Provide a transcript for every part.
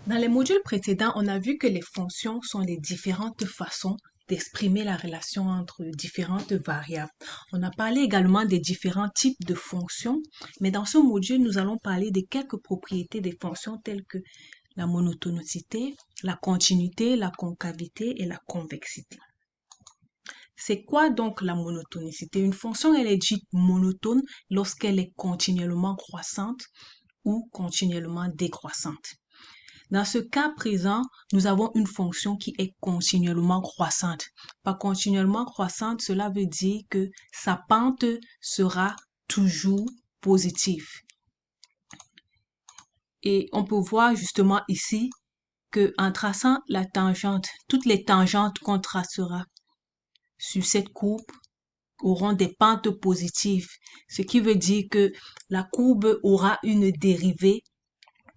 Dans les modules précédents, on a vu que les fonctions sont les différentes façons d'exprimer la relation entre différentes variables. On a parlé également des différents types de fonctions, mais dans ce module, nous allons parler de quelques propriétés des fonctions telles que la monotonicité, la continuité, la concavité et la convexité. C'est quoi donc la monotonicité? Une fonction, elle est dite monotone lorsqu'elle est continuellement croissante ou continuellement décroissante. Dans ce cas présent, nous avons une fonction qui est continuellement croissante. Par continuellement croissante, cela veut dire que sa pente sera toujours positive. Et on peut voir justement ici que en traçant la tangente, toutes les tangentes qu'on tracera sur cette courbe auront des pentes positives, ce qui veut dire que la courbe aura une dérivée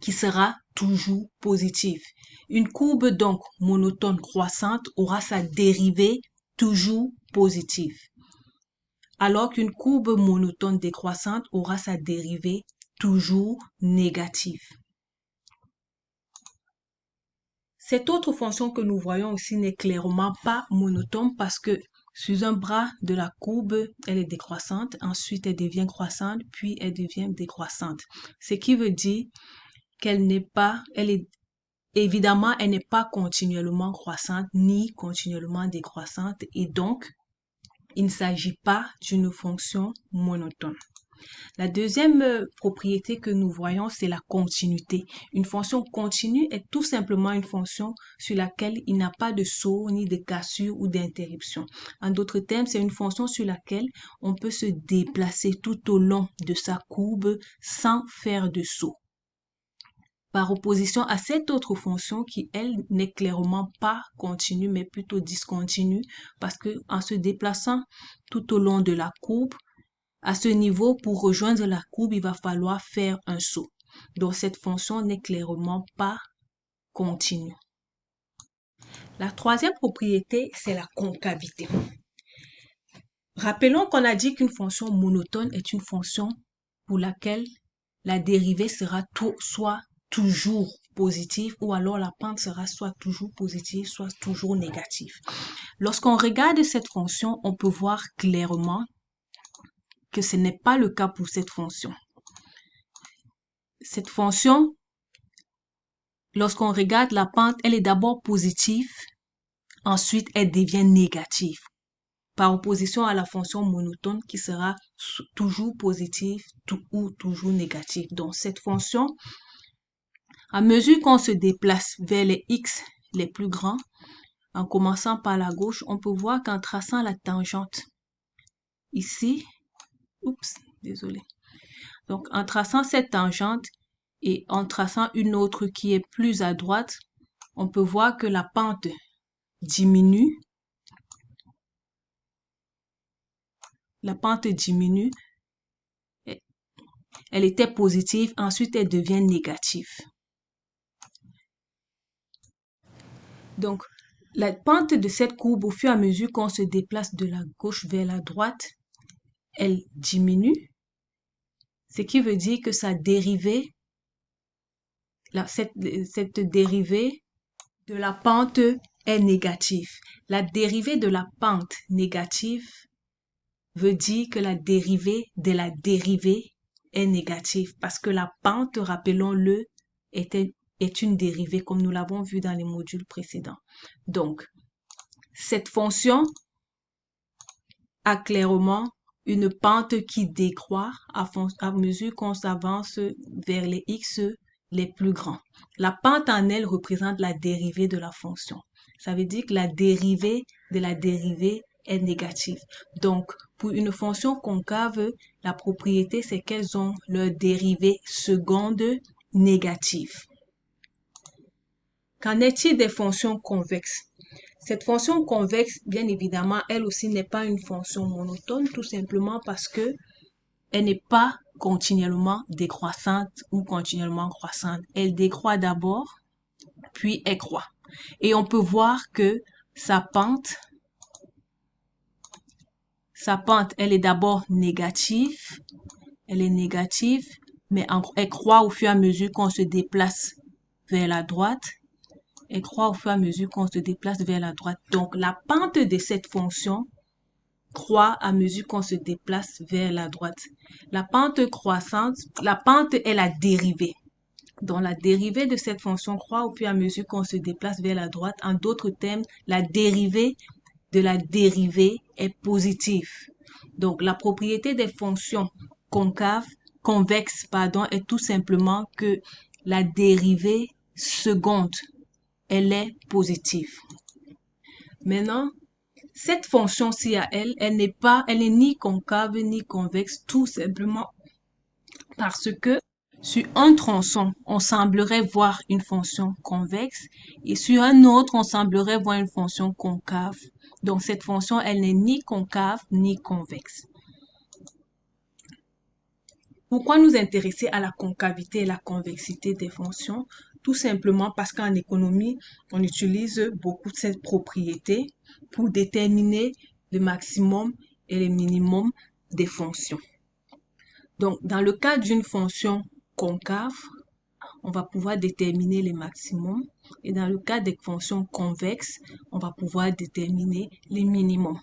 qui sera toujours positive. Une courbe donc monotone croissante aura sa dérivée toujours positive, alors qu'une courbe monotone décroissante aura sa dérivée toujours négative. Cette autre fonction que nous voyons ici n'est clairement pas monotone parce que sur un bras de la courbe, elle est décroissante, ensuite elle devient croissante, puis elle devient décroissante. Ce qui veut dire qu'elle n'est pas, évidemment, elle n'est pas continuellement croissante ni continuellement décroissante et donc, il ne s'agit pas d'une fonction monotone. La deuxième propriété que nous voyons, c'est la continuité. Une fonction continue est tout simplement une fonction sur laquelle il n'y a pas de saut, ni de cassure ou d'interruption. En d'autres termes, c'est une fonction sur laquelle on peut se déplacer tout au long de sa courbe sans faire de saut. Par opposition à cette autre fonction qui, elle, n'est clairement pas continue, mais plutôt discontinue, parce que en se déplaçant tout au long de la courbe, à ce niveau, pour rejoindre la courbe, il va falloir faire un saut. Donc, cette fonction n'est clairement pas continue. La troisième propriété, c'est la concavité. Rappelons qu'on a dit qu'une fonction monotone est une fonction pour laquelle la dérivée sera soit toujours positive ou alors la pente sera soit toujours positive, soit toujours négative. Lorsqu'on regarde cette fonction, on peut voir clairement que ce n'est pas le cas pour cette fonction. Cette fonction, lorsqu'on regarde la pente, elle est d'abord positive, ensuite elle devient négative, par opposition à la fonction monotone qui sera toujours positive ou toujours négative. Donc cette fonction, à mesure qu'on se déplace vers les x les plus grands, en commençant par la gauche, on peut voir qu'en traçant la tangente ici, donc en traçant cette tangente et en traçant une autre qui est plus à droite, on peut voir que la pente diminue. La pente diminue. Elle était positive, ensuite elle devient négative. Donc, la pente de cette courbe, au fur et à mesure qu'on se déplace de la gauche vers la droite, elle diminue. Ce qui veut dire que sa dérivée, cette dérivée de la pente est négative. La dérivée de la pente négative veut dire que la dérivée de la dérivée est négative parce que la pente, rappelons-le, est une dérivée comme nous l'avons vu dans les modules précédents. Donc, cette fonction a clairement une pente qui décroît à mesure qu'on s'avance vers les x les plus grands. La pente en elle représente la dérivée de la fonction. Ça veut dire que la dérivée de la dérivée est négative. Donc, pour une fonction concave, la propriété, c'est qu'elles ont leur dérivée seconde négative. Qu'en est-il des fonctions convexes? Cette fonction convexe, bien évidemment, elle aussi n'est pas une fonction monotone, tout simplement parce que elle n'est pas continuellement décroissante ou continuellement croissante. Elle décroît d'abord, puis elle croît. Et on peut voir que sa pente, elle est d'abord négative. Elle est négative, mais elle croît au fur et à mesure qu'on se déplace vers la droite et croît au fur et à mesure qu'on se déplace vers la droite. Donc, la pente de cette fonction croît à mesure qu'on se déplace vers la droite. La pente croissante, la pente est la dérivée. Donc, la dérivée de cette fonction croît au fur et à mesure qu'on se déplace vers la droite. En d'autres termes, la dérivée de la dérivée est positive. Donc, la propriété des fonctions convexes, est tout simplement que la dérivée seconde, elle est positive. Maintenant, cette fonction-ci à elle n'est ni concave ni convexe, tout simplement parce que sur un tronçon, on semblerait voir une fonction convexe et sur un autre, on semblerait voir une fonction concave. Donc, cette fonction, elle n'est ni concave ni convexe. Pourquoi nous intéresser à la concavité et la convexité des fonctions? Tout simplement parce qu'en économie, on utilise beaucoup de cette propriété pour déterminer le maximum et le minimum des fonctions. Donc, dans le cas d'une fonction concave, on va pouvoir déterminer les maximums. Et dans le cas des fonctions convexes, on va pouvoir déterminer les minimums.